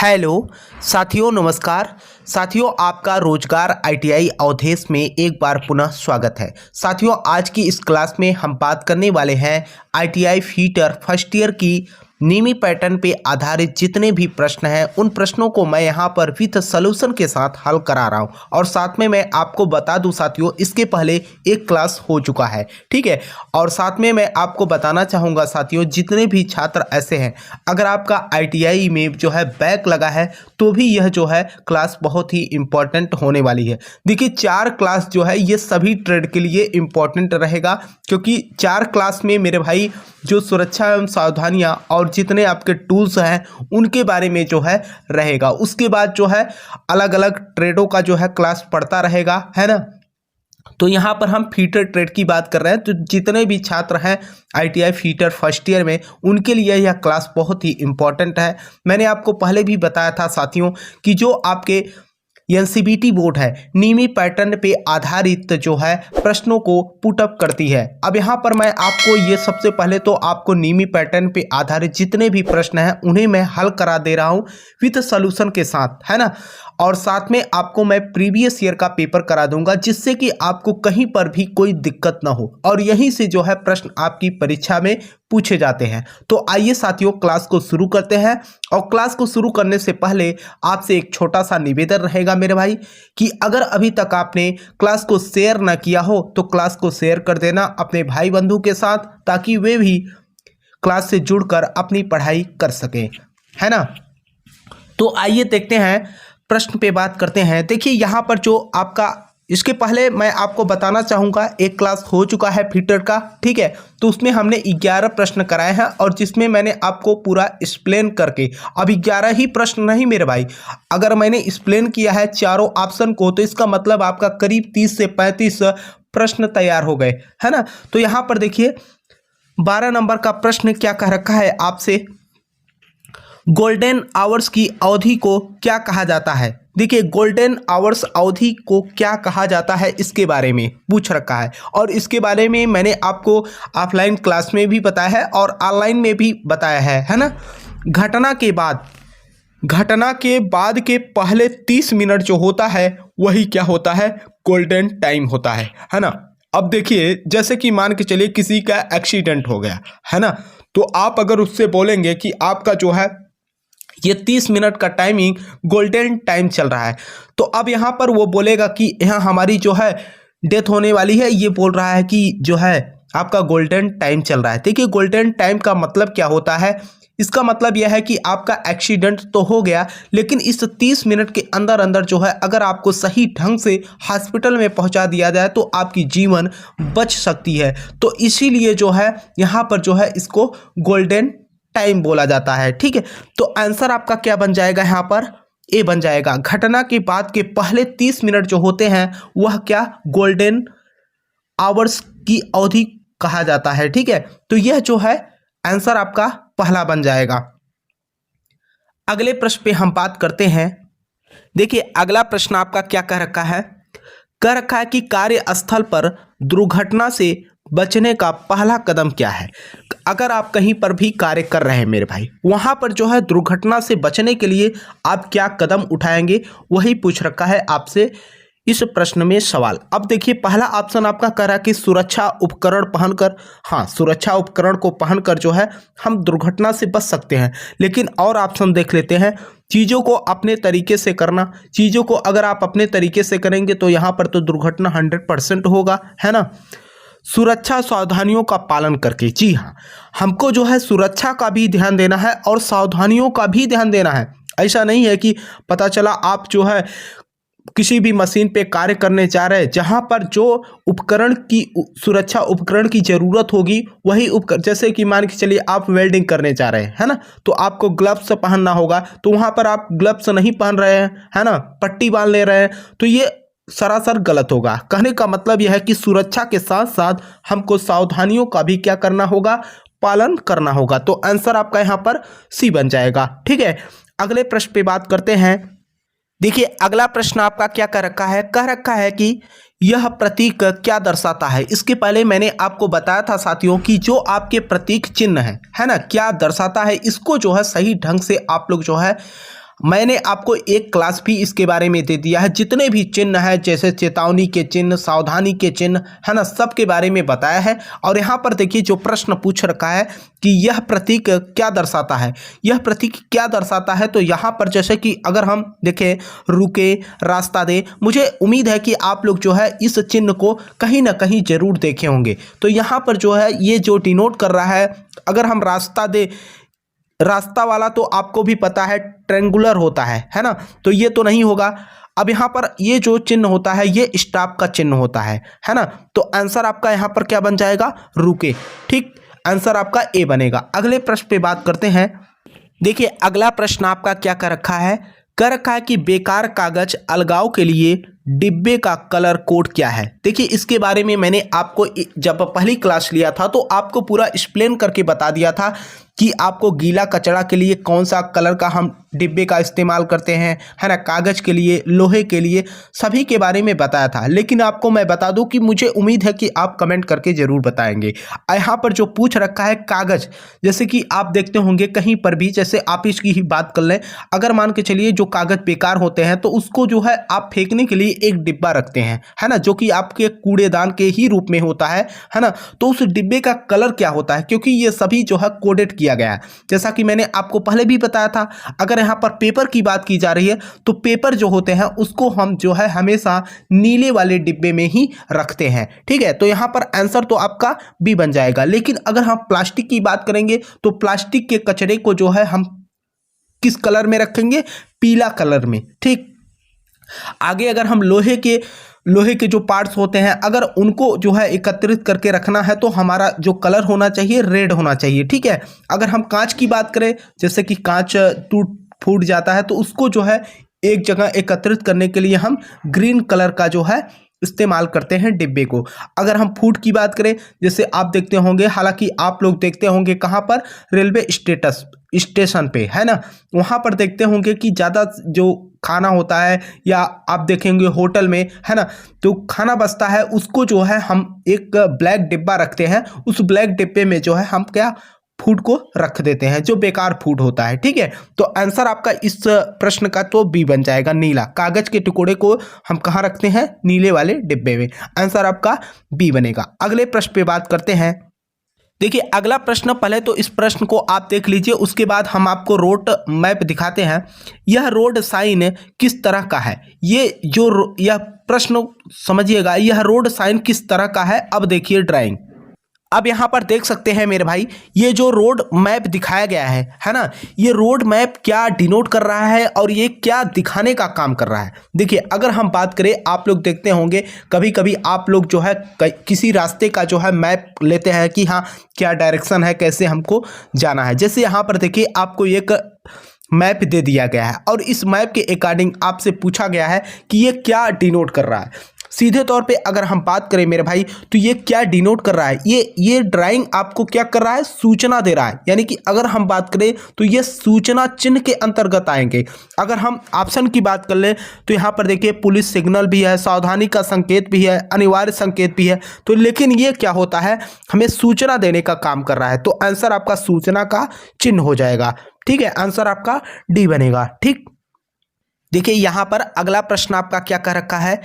Hello साथियों, नमस्कार साथियों। आपका रोजगार आईटीआई अवधेश में एक बार पुनः स्वागत है। साथियों, आज की इस क्लास में हम बात करने वाले हैं आईटीआई फीटर फर्स्ट ईयर की नीमी पैटर्न पे आधारित जितने भी प्रश्न हैं उन प्रश्नों को मैं यहाँ पर विथ सॉल्यूशन के साथ हल करा रहा हूँ। और साथ में मैं आपको बता दूँ साथियों, इसके पहले एक क्लास हो चुका है, ठीक है। और साथ में मैं आपको बताना चाहूँगा साथियों, जितने भी छात्र ऐसे हैं, अगर आपका आईटीआई में जो है बैक लगा है तो भी यह जो है क्लास बहुत ही इम्पोर्टेंट होने वाली है। देखिए, 4 क्लास जो है ये सभी ट्रेड के लिए इम्पोर्टेंट रहेगा, क्योंकि 4 क्लास में मेरे भाई जो सुरक्षा एवं सावधानियां और जितने आपके टूल्स हैं उनके बारे में जो है रहेगा। उसके बाद जो है अलग अलग ट्रेडों का जो है क्लास पढ़ता रहेगा, है ना। तो यहाँ पर हम फीटर ट्रेड की बात कर रहे हैं, तो जितने भी छात्र हैं आईटीआई फीटर फर्स्ट ईयर में उनके लिए यह क्लास बहुत ही इम्पोर्टेंट है। मैंने आपको पहले भी बताया था साथियों कि जो आपके एनसीबीटी बोर्ड है नीमी पैटर्न पे आधारित जो है प्रश्नों को पुटअप करती है। अब यहाँ पर मैं आपको ये सबसे पहले तो आपको नीमी पैटर्न पे आधारित जितने भी प्रश्न हैं उन्हें मैं हल करा दे रहा हूँ विद सॉल्यूशन के साथ, है ना। और साथ में आपको मैं प्रीवियस ईयर का पेपर करा दूंगा, जिससे कि आपको कहीं पर भी कोई दिक्कत ना हो और यहीं से जो है प्रश्न आपकी परीक्षा में पूछे जाते हैं। तो आइए साथियों, क्लास को शुरू करते हैं। और क्लास को शुरू करने से पहले आपसे एक छोटा सा निवेदन रहेगा मेरे भाई, कि अगर अभी तक आपने क्लास को शेयर ना किया हो तो क्लास को शेयर कर देना अपने भाई बंधु के साथ, ताकि वे भी क्लास से जुड़कर अपनी पढ़ाई कर सकें, है ना। तो आइए देखते हैं, प्रश्न पे बात करते हैं। देखिए यहाँ पर जो आपका, इसके पहले मैं आपको बताना चाहूँगा एक क्लास हो चुका है फीटर का, ठीक है। तो उसमें हमने 11 प्रश्न कराए हैं और जिसमें मैंने आपको पूरा एक्सप्लेन करके, अब 11 ही प्रश्न नहीं मेरे भाई, अगर मैंने एक्सप्लेन किया है चारों ऑप्शन को तो इसका मतलब आपका करीब 30 से 35 प्रश्न तैयार हो गए, है ना। तो यहाँ पर देखिए 12 नंबर का प्रश्न क्या कह रखा है आपसे, गोल्डन आवर्स की अवधि को क्या कहा जाता है। देखिए, गोल्डन आवर्स अवधि को क्या कहा जाता है इसके बारे में पूछ रखा है, और इसके बारे में मैंने आपको ऑफलाइन क्लास में भी बताया है और ऑनलाइन में भी बताया है ना। घटना के बाद के पहले 30 मिनट जो होता है वही क्या होता है, गोल्डन टाइम होता है ना। अब देखिए, जैसे कि मान के चलिए किसी का एक्सीडेंट हो गया, है ना, तो आप अगर उससे बोलेंगे कि आपका जो है ये 30 मिनट का टाइमिंग गोल्डन टाइम चल रहा है, तो अब यहाँ पर वो बोलेगा कि यहाँ हमारी जो है डेथ होने वाली है, ये बोल रहा है कि जो है आपका गोल्डन टाइम चल रहा है। देखिए, गोल्डन टाइम का मतलब क्या होता है, इसका मतलब यह है कि आपका एक्सीडेंट तो हो गया, लेकिन इस 30 मिनट के अंदर अंदर जो है अगर आपको सही ढंग से हॉस्पिटल में पहुंचा दिया जाए तो आपकी जीवन बच सकती है। तो इसीलिए जो है यहाँ पर जो है इसको गोल्डन टाइम बोला जाता है, ठीक है। तो आंसर आपका क्या बन जाएगा, यहाँ पर ए बन जाएगा। घटना के बाद के पहले 30 मिनट जो होते हैं वह क्या, गोल्डन आवर्स की अवधि कहा जाता है, ठीक है। तो यह जो है आंसर आपका पहला बन जाएगा। अगले प्रश्न पे हम बात करते हैं। देखिए, अगला प्रश्न आपका क्या कह रखा है, कह रखा है कि कार्यस्थल पर दुर्घटना से बचने का पहला कदम क्या है। अगर आप कहीं पर भी कार्य कर रहे हैं मेरे भाई, वहां पर जो है दुर्घटना से बचने के लिए आप क्या कदम उठाएंगे, वही पूछ रखा है आपसे इस प्रश्न में सवाल। अब देखिए, पहला ऑप्शन आपका कह रहा है कि सुरक्षा उपकरण पहनकर, हाँ, सुरक्षा उपकरण को पहनकर जो है हम दुर्घटना से बच सकते हैं। लेकिन और ऑप्शन देख लेते हैं, चीज़ों को अपने तरीके से करना। चीज़ों को अगर आप अपने तरीके से करेंगे तो यहाँ पर तो दुर्घटना 100% होगा, है ना। सुरक्षा सावधानियों का पालन करके, जी हाँ, हमको जो है सुरक्षा का भी ध्यान देना है और सावधानियों का भी ध्यान देना है। ऐसा नहीं है कि पता चला आप जो है किसी भी मशीन पे कार्य करने जा रहे हैं, जहाँ पर जो उपकरण की सुरक्षा उपकरण की ज़रूरत होगी वही उपकरण, जैसे कि मान के चलिए आप वेल्डिंग करने जा रहे हैं, है ना, तो आपको ग्लव्स पहनना होगा, तो वहाँ पर आप ग्लव्स नहीं पहन रहे हैं, है ना, पट्टी बांध ले रहे हैं, तो ये सरासर गलत होगा। कहने का मतलब यह है कि सुरक्षा के साथ साथ हमको सावधानियों का भी क्या करना होगा, पालन करना होगा। तो आंसर आपका यहाँ पर सी बन जाएगा, ठीक है। अगले प्रश्न पे बात करते हैं। देखिए, अगला प्रश्न आपका क्या कह रखा है कि यह प्रतीक क्या दर्शाता है। इसके पहले मैंने आपको बताया था साथियों कि जो आपके प्रतीक चिन्ह है ना, क्या दर्शाता है, इसको जो है सही ढंग से आप लोग जो है मैंने आपको एक क्लास भी इसके बारे में दे दिया है। जितने भी चिन्ह हैं, जैसे चेतावनी के चिन्ह, सावधानी के चिन्ह, है ना, सब के बारे में बताया है। और यहाँ पर देखिए जो प्रश्न पूछ रखा है कि यह प्रतीक क्या दर्शाता है, यह प्रतीक क्या दर्शाता है, तो यहाँ पर जैसे कि अगर हम देखें रुके, रास्ता दे, मुझे उम्मीद है कि आप लोग जो है इस चिन्ह को कहीं ना कहीं जरूर देखे होंगे। तो यहाँ पर जो है ये जो डिनोट कर रहा है, अगर हम रास्ता दे, रास्ता वाला तो आपको भी पता है ट्रेंगुलर होता है ना, तो ये तो नहीं होगा। अब यहाँ पर ये जो चिन्ह होता है ये स्टॉप का चिन्ह होता है ना, तो आंसर आपका यहाँ पर क्या बन जाएगा, रुके। ठीक, आंसर आपका ए बनेगा। अगले प्रश्न पे बात करते हैं। देखिए अगला प्रश्न आपका क्या कर रखा है, कर रखा है कि बेकार कागज अलगाव के लिए डिब्बे का कलर कोड क्या है। देखिए इसके बारे में मैंने आपको जब पहली क्लास लिया था तो आपको पूरा एक्सप्लेन करके बता दिया था कि आपको गीला कचरा के लिए कौन सा कलर का हम डिब्बे का इस्तेमाल करते हैं, है ना, कागज़ के लिए, लोहे के लिए, सभी के बारे में बताया था। लेकिन आपको मैं बता दूं कि मुझे उम्मीद है कि आप कमेंट करके ज़रूर बताएंगे। यहाँ पर जो पूछ रखा है कागज़, जैसे कि आप देखते होंगे कहीं पर भी, जैसे आप इसकी ही बात कर लें, अगर मान के चलिए जो कागज़ बेकार होते हैं तो उसको जो है आप फेंकने के लिए एक डिब्बा रखते हैं, है ना, जो कि आपके कूड़ेदान के ही रूप में होता है ना। तो उस डिब्बे का कलर क्या होता है, क्योंकि ये सभी जो है कोडेड किया गया है। जैसा कि मैंने आपको पहले भी बताया था, अगर यहाँ पर पेपर की बात की जा रही है तो पेपर जो होते हैं उसको हम जो है हमेशा नीले वाले डिब्बे में ही रखते हैं। ठीक है, तो यहाँ पर आंसर तो आपका बी बन जाएगा। लेकिन अगर हम प्लास्टिक की बात करेंगे तो प्लास्टिक के कचरे को जो है हम किस कलर में रखेंगे, पीला कलर में। ठीक, आगे अगर हम लोहे के जो पार्ट्स होते हैं, अगर उनको जो है एकत्रित करके रखना है तो हमारा जो कलर होना चाहिए रेड होना चाहिए। ठीक है, अगर हम कांच की बात करें, जैसे कि कांच टूट फूट जाता है तो उसको जो है एक जगह एकत्रित करने के लिए हम ग्रीन कलर का जो है इस्तेमाल करते हैं डिब्बे को। अगर हम फूड की बात करें, जैसे आप देखते होंगे, हालांकि आप लोग देखते होंगे कहाँ पर, रेलवे स्टेशन पे, है ना, वहाँ पर देखते होंगे कि ज़्यादा जो खाना होता है, या आप देखेंगे होटल में, है ना, तो खाना बचता है, उसको जो है हम एक ब्लैक डिब्बा रखते हैं। उस ब्लैक डिब्बे में जो है हम क्या, फूड को रख देते हैं, जो बेकार फूड होता है। ठीक है, तो आंसर आपका इस प्रश्न का तो बी बन जाएगा, नीला। कागज के टुकड़े को हम कहाँ रखते हैं, नीले वाले डिब्बे में। आंसर आपका बी बनेगा। अगले प्रश्न पे बात करते हैं। देखिए अगला प्रश्न, पहले तो इस प्रश्न को आप देख लीजिए, उसके बाद हम आपको रोड मैप दिखाते हैं। यह रोड साइन किस तरह का है, यह प्रश्न समझिएगा, यह रोड साइन किस तरह का है। अब देखिए ड्राइंग, अब यहाँ पर देख सकते हैं मेरे भाई, ये जो रोड मैप दिखाया गया है ना, ये रोड मैप क्या डिनोट कर रहा है और ये क्या दिखाने का काम कर रहा है। देखिए अगर हम बात करें, आप लोग देखते होंगे कभी कभी आप लोग जो है किसी रास्ते का जो है मैप लेते हैं कि हाँ क्या डायरेक्शन है, कैसे हमको जाना है। जैसे यहाँ पर देखिए आपको एक मैप दे दिया गया है और इस मैप के अकॉर्डिंग आपसे पूछा गया है कि ये क्या डिनोट कर रहा है। सीधे तौर पे अगर हम बात करें मेरे भाई, तो ये क्या डिनोट कर रहा है, ये ड्राइंग आपको क्या कर रहा है, सूचना दे रहा है। यानी कि अगर हम बात करें तो ये सूचना चिन्ह के अंतर्गत आएंगे। अगर हम ऑप्शन की बात कर लें तो यहाँ पर देखिए पुलिस सिग्नल भी है, सावधानी का संकेत भी है, अनिवार्य संकेत भी है। तो लेकिन ये क्या होता है, हमें सूचना देने का काम कर रहा है। तो आंसर आपका सूचना का चिन्ह हो जाएगा। ठीक है, आंसर आपका डी बनेगा। ठीक, देखिए यहाँ पर अगला प्रश्न आपका क्या कर रखा है,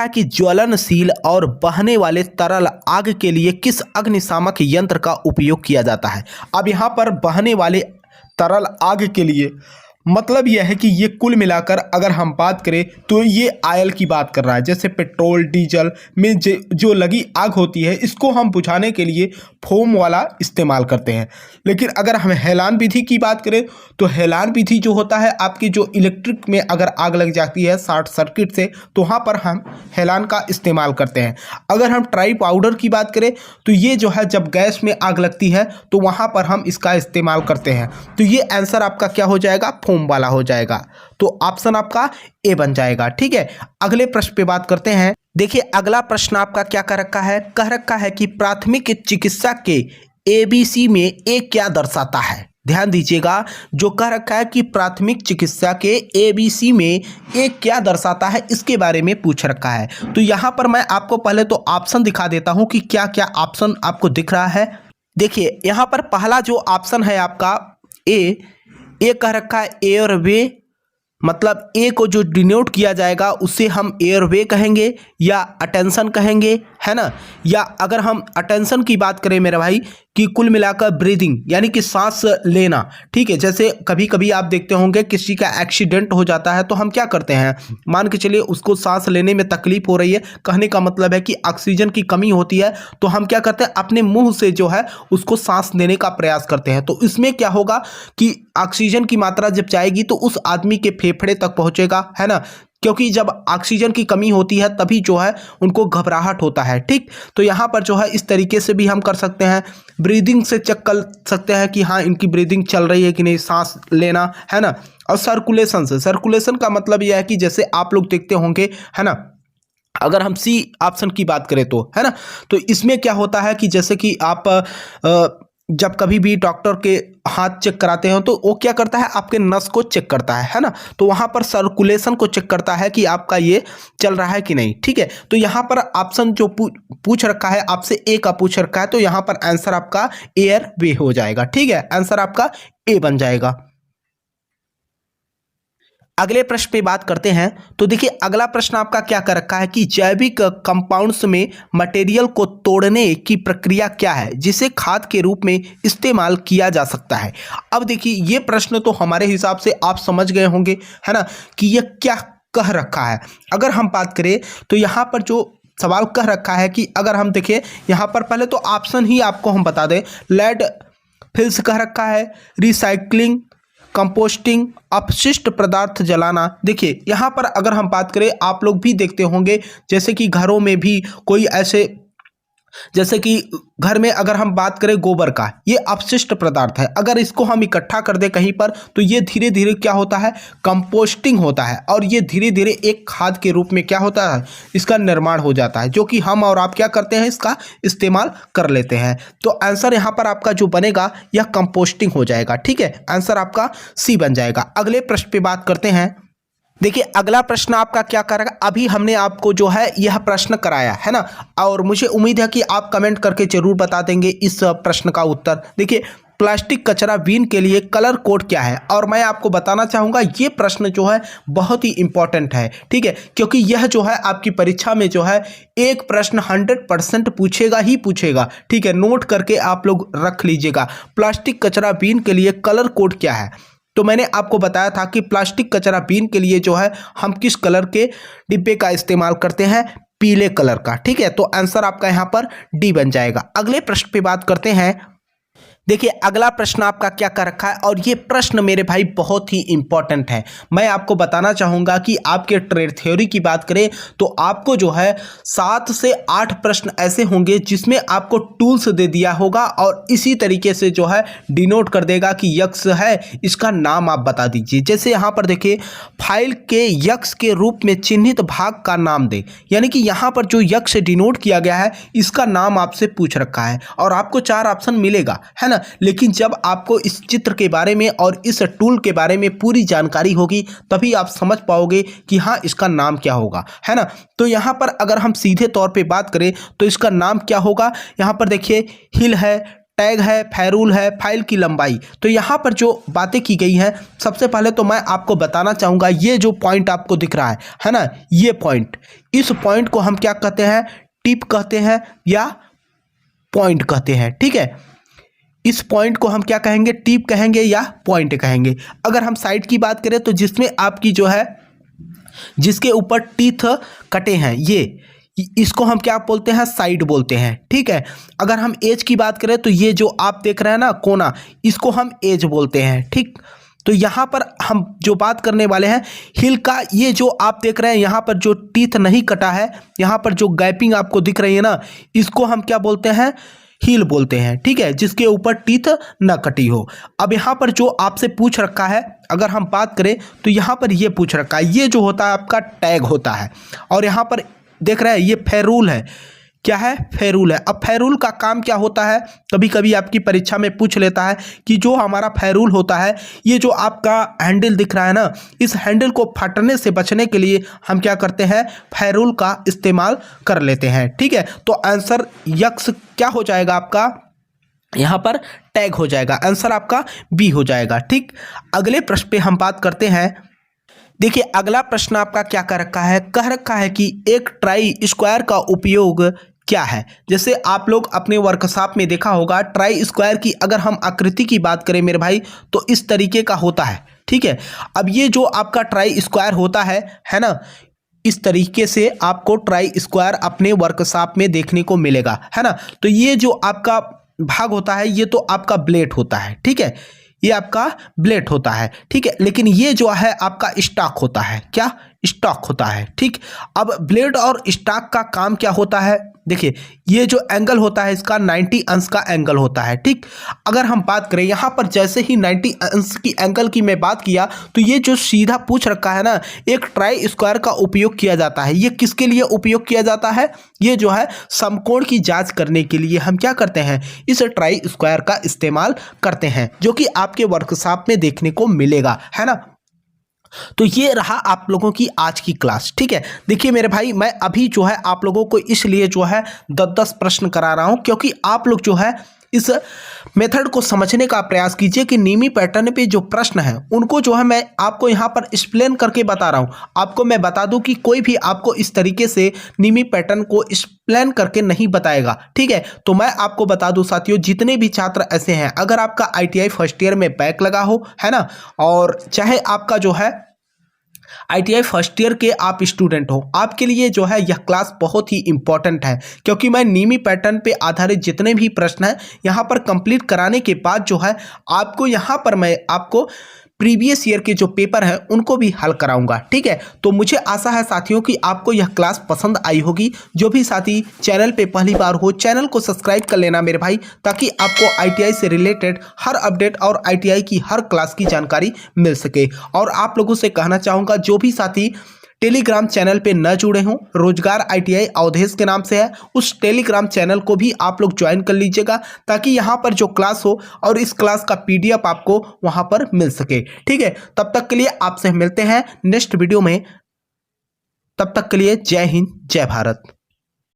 कि ज्वलनशील और बहने वाले तरल आग के लिए किस अग्निशामक यंत्र का उपयोग किया जाता है। अब यहाँ पर बहने वाले तरल आग के लिए मतलब यह है कि ये कुल मिलाकर अगर हम बात करें तो ये आयल की बात कर रहा है। जैसे पेट्रोल डीजल में जो लगी आग होती है, इसको हम बुझाने के लिए फोम वाला इस्तेमाल करते हैं। लेकिन अगर हम हेलान विधि की बात करें तो हेलान विधि जो होता है, आपकी जो इलेक्ट्रिक में अगर आग लग जाती है शॉर्ट सर्किट से, तो वहाँ पर हम हेलान का इस्तेमाल करते हैं। अगर हम ट्राई पाउडर की बात करें तो ये जो है जब गैस में आग लगती है तो वहाँ पर हम इसका इस्तेमाल करते हैं। तो ये आंसर आपका क्या हो जाएगा, फोम वाला हो जाएगा। तो ऑप्शन आपका ए बन जाएगा। ठीक है, अगले प्रश्न पे बात करते हैं। देखिए अगला प्रश्न आपका क्या कह रखा है कि प्राथमिक चिकित्सा के ABC में ए क्या दर्शाता है। ध्यान दीजिएगा, जो कह रखा है कि प्राथमिक चिकित्सा के ABC में ए क्या दर्शाता है, इसके बारे में पूछ रखा है। तो यहाँ पर मैं आपको पहले तो ऑप्शन दिखा देता हूँ कि क्या क्या ऑप्शन आपको दिख रहा है। देखिए यहाँ पर पहला जो ऑप्शन है आपका ए कह रखा है एयरवे मतलब ए को जो डिनोट किया जाएगा उसे हम एयरवे कहेंगे या अटेंशन कहेंगे, है ना। या अगर हम अटेंशन की बात करें मेरे भाई कि कुल मिलाकर ब्रीदिंग यानी कि सांस लेना, ठीक है। जैसे कभी कभी आप देखते होंगे किसी का एक्सीडेंट हो जाता है तो हम क्या करते हैं, मान के चलिए उसको सांस लेने में तकलीफ हो रही है, कहने का मतलब है कि ऑक्सीजन की कमी होती है, तो हम क्या करते हैं अपने मुंह से जो है उसको सांस लेने का प्रयास करते हैं। तो इसमें क्या होगा कि ऑक्सीजन की मात्रा जब जाएगी तो उस आदमी के फेफड़े तक पहुंचेगा, है ना, क्योंकि जब ऑक्सीजन की कमी होती है तभी जो है उनको घबराहट होता है, ठीक। तो यहाँ पर जो है इस तरीके से भी हम कर सकते हैं, ब्रीदिंग से चेक कर सकते हैं कि हाँ इनकी ब्रीदिंग चल रही है कि नहीं, सांस लेना, है ना। और सर्कुलेशन से, सर्कुलेशन का मतलब यह है कि जैसे आप लोग देखते होंगे, है ना, अगर हम सी ऑप्शन की बात करें तो, है ना, तो इसमें क्या होता है कि जैसे कि आप जब कभी भी डॉक्टर के हाथ चेक कराते हो तो वो क्या करता है आपके नस को चेक करता है ना, तो वहाँ पर सर्कुलेशन को चेक करता है कि आपका ये चल रहा है कि नहीं, ठीक है। तो यहाँ पर ऑप्शन जो पूछ रखा है आपसे ए का पूछ रखा है, तो यहाँ पर आंसर आपका एयर वे हो जाएगा, ठीक है, आंसर आपका ए बन जाएगा। अगले प्रश्न पे बात करते हैं। तो देखिए अगला प्रश्न आपका क्या कर रखा है कि जैविक कंपाउंड्स में मटेरियल को तोड़ने की प्रक्रिया क्या है जिसे खाद के रूप में इस्तेमाल किया जा सकता है। अब देखिए ये प्रश्न तो हमारे हिसाब से आप समझ गए होंगे, है ना, कि ये क्या कह रखा है। अगर हम बात करें तो यहाँ पर जो सवाल कह रखा है कि अगर हम देखें यहाँ पर पहले तो ऑप्शन ही आपको हम बता दें, लैंड फिल्स कह रखा है, रिसाइकलिंग, कंपोस्टिंग, अपशिष्ट पदार्थ जलाना। देखिए यहाँ पर अगर हम बात करें, आप लोग भी देखते होंगे जैसे कि घरों में भी कोई ऐसे, जैसे कि घर में अगर हम बात करें गोबर का, ये अपशिष्ट पदार्थ है, अगर इसको हम इकट्ठा कर दें कहीं पर तो ये धीरे धीरे क्या होता है, कंपोस्टिंग होता है, और ये धीरे धीरे एक खाद के रूप में क्या होता है, इसका निर्माण हो जाता है, जो कि हम और आप क्या करते हैं, इसका इस्तेमाल कर लेते हैं। तो आंसर यहाँ पर आपका जो बनेगा यह कंपोस्टिंग हो जाएगा, ठीक है, आंसर आपका सी बन जाएगा। अगले प्रश्न पे बात करते हैं। देखिए अगला प्रश्न आपका क्या करेगा, अभी हमने आपको जो है यह प्रश्न कराया है ना, और मुझे उम्मीद है कि आप कमेंट करके जरूर बता देंगे इस प्रश्न का उत्तर। देखिए प्लास्टिक कचरा बीन के लिए कलर कोड क्या है, और मैं आपको बताना चाहूँगा ये प्रश्न जो है बहुत ही इंपॉर्टेंट है, ठीक है, क्योंकि यह जो है आपकी परीक्षा में जो है एक प्रश्न 100% पूछेगा ही पूछेगा, ठीक है, नोट करके आप लोग रख लीजिएगा। प्लास्टिक कचरा बीन के लिए कलर कोड क्या है, तो मैंने आपको बताया था कि प्लास्टिक कचरा बीन के लिए जो है हम किस कलर के डिब्बे का इस्तेमाल करते हैं, पीले कलर का, ठीक है, तो आंसर आपका यहाँ पर डी बन जाएगा। अगले प्रश्न पे बात करते हैं। देखिए अगला प्रश्न आपका क्या कर रखा है, और ये प्रश्न मेरे भाई बहुत ही इंपॉर्टेंट है। मैं आपको बताना चाहूँगा कि आपके ट्रेड थ्योरी की बात करें तो आपको जो है 7 से 8 प्रश्न ऐसे होंगे जिसमें आपको टूल्स दे दिया होगा और इसी तरीके से जो है डिनोट कर देगा कि यक्स है, इसका नाम आप बता दीजिए। जैसे यहाँ पर देखिए, फाइल के यक्स के रूप में चिन्हित भाग का नाम दे, यानी कि यहाँ पर जो यक्स डिनोट किया गया है इसका नाम आपसे पूछ रखा है, और आपको 4 ऑप्शन मिलेगा, है ना। लेकिन जब आपको इस चित्र के बारे में और इस टूल के बारे में पूरी जानकारी होगी तभी आप समझ पाओगे कि हाँ इसका नाम क्या होगा, है ना। तो यहाँ पर अगर हम सीधे तौर पे बात करें तो इसका नाम क्या होगा, यहाँ पर देखिए हिल है, टैग है, फैरूल है, फाइल की लंबाई। तो यहाँ पर जो बातें की गई हैं, सबसे पहले तो मैं आपको बताना चाहूँगा ये जो पॉइंट आपको दिख रहा है ना, ये पॉइंट, इस पॉइंट को हम क्या कहते हैं, टिप कहते हैं या पॉइंट कहते हैं, ठीक है। इस पॉइंट को हम क्या कहेंगे, टिप कहेंगे या पॉइंट कहेंगे। अगर हम साइड की बात करें तो जिसमें आपकी जो है, जिसके ऊपर टीथ कटे हैं, ये इसको हम क्या बोलते हैं, साइड बोलते हैं, ठीक है। अगर हम एज की बात करें तो ये जो आप देख रहे हैं ना कोना, इसको हम एज बोलते हैं, ठीक। तो यहाँ पर हम जो बात करने वाले हैं हिल का, ये जो आप देख रहे हैं यहाँ पर जो टीथ नहीं कटा है, यहाँ पर जो गैपिंग आपको दिख रही है ना, इसको हम क्या बोलते हैं, हील बोलते हैं, ठीक है, जिसके ऊपर टीथ न कटी हो। अब यहाँ पर जो आपसे पूछ रखा है, अगर हम बात करें तो यहाँ पर ये पूछ रखा है, ये जो होता है आपका टैग होता है, और यहाँ पर देख रहे हैं ये फेरूल है, क्या है, फेरूल है। अब फेरूल का काम क्या होता है, कभी कभी आपकी परीक्षा में पूछ लेता है कि जो हमारा फेरूल होता है, ये जो आपका हैंडल दिख रहा है ना, इस हैंडल को फटने से बचने के लिए हम क्या करते हैं, फेरूल का इस्तेमाल कर लेते हैं, ठीक है। तो आंसर यक्स क्या हो जाएगा आपका, यहाँ पर टैग हो जाएगा, आंसर आपका बी हो जाएगा, ठीक। अगले प्रश्न पे हम बात करते हैं। देखिए अगला प्रश्न आपका क्या कर रखा है, कह रखा है कि एक ट्राई स्क्वायर का उपयोग क्या है। जैसे आप लोग अपने वर्कशॉप में देखा होगा, ट्राई स्क्वायर की अगर हम आकृति की बात करें मेरे भाई, तो इस तरीके का होता है। ठीक है, अब ये जो आपका ट्राई स्क्वायर होता है ना, इस तरीके से आपको ट्राई स्क्वायर अपने वर्कशॉप में देखने को मिलेगा, है ना। तो ये जो आपका भाग होता है ये तो आपका ब्लेड होता है। ठीक है, ये आपका ब्लेड होता है। ठीक है, लेकिन ये जो है आपका स्टॉक होता है। क्या? स्टॉक होता है। ठीक, अब ब्लेड और स्टॉक का काम क्या होता है, देखिए ये जो एंगल होता है इसका 90 अंश का एंगल होता है। ठीक, अगर हम बात करें यहाँ पर जैसे ही 90 अंश की एंगल की मैं बात किया, तो ये जो सीधा पूछ रखा है ना, एक ट्राई स्क्वायर का उपयोग किया जाता है। ये किसके लिए उपयोग किया जाता है? ये जो है समकोण की जांच करने के लिए हम क्या करते हैं, इस ट्राई स्क्वायर का इस्तेमाल करते हैं, जो कि आपके वर्कशॉप में देखने को मिलेगा, है ना। तो ये रहा आप लोगों की आज की क्लास। ठीक है, देखिए मेरे भाई, मैं अभी जो है आप लोगों को इसलिए जो है 10-10 प्रश्न करा रहा हूं, क्योंकि आप लोग जो है इस मेथड को समझने का प्रयास कीजिए कि नीमी पैटर्न पे जो प्रश्न है उनको जो है मैं आपको यहाँ पर एक्सप्लेन करके बता रहा हूँ। आपको मैं बता दूं कि कोई भी आपको इस तरीके से नीमी पैटर्न को एक्सप्लेन करके नहीं बताएगा। ठीक है, तो मैं आपको बता दूं साथियों, जितने भी छात्र ऐसे हैं, अगर आपका ITI फर्स्ट ईयर में बैक लगा हो, है ना, और चाहे आपका जो है ITI फर्स्ट ईयर के आप स्टूडेंट हो, आपके लिए जो है यह क्लास बहुत ही इंपॉर्टेंट है, क्योंकि मैं नीमी पैटर्न पे आधारित जितने भी प्रश्न हैं यहाँ पर कंप्लीट कराने के बाद जो है आपको यहाँ पर मैं आपको प्रीवियस ईयर के जो पेपर हैं उनको भी हल कराऊंगा। ठीक है, तो मुझे आशा है साथियों कि आपको यह क्लास पसंद आई होगी। जो भी साथी चैनल पे पहली बार हो, चैनल को सब्सक्राइब कर लेना मेरे भाई, ताकि आपको ITI से रिलेटेड हर अपडेट और ITI की हर क्लास की जानकारी मिल सके। और आप लोगों से कहना चाहूँगा, जो भी साथी टेलीग्राम चैनल पे न जुड़े हों, रोजगार ITI अवधेश के नाम से है, उस टेलीग्राम चैनल को भी आप लोग ज्वाइन कर लीजिएगा, ताकि यहाँ पर जो क्लास हो और इस क्लास का PDF आपको वहाँ पर मिल सके। ठीक है, तब तक के लिए आपसे मिलते हैं नेक्स्ट वीडियो में। तब तक के लिए जय हिंद, जय भारत।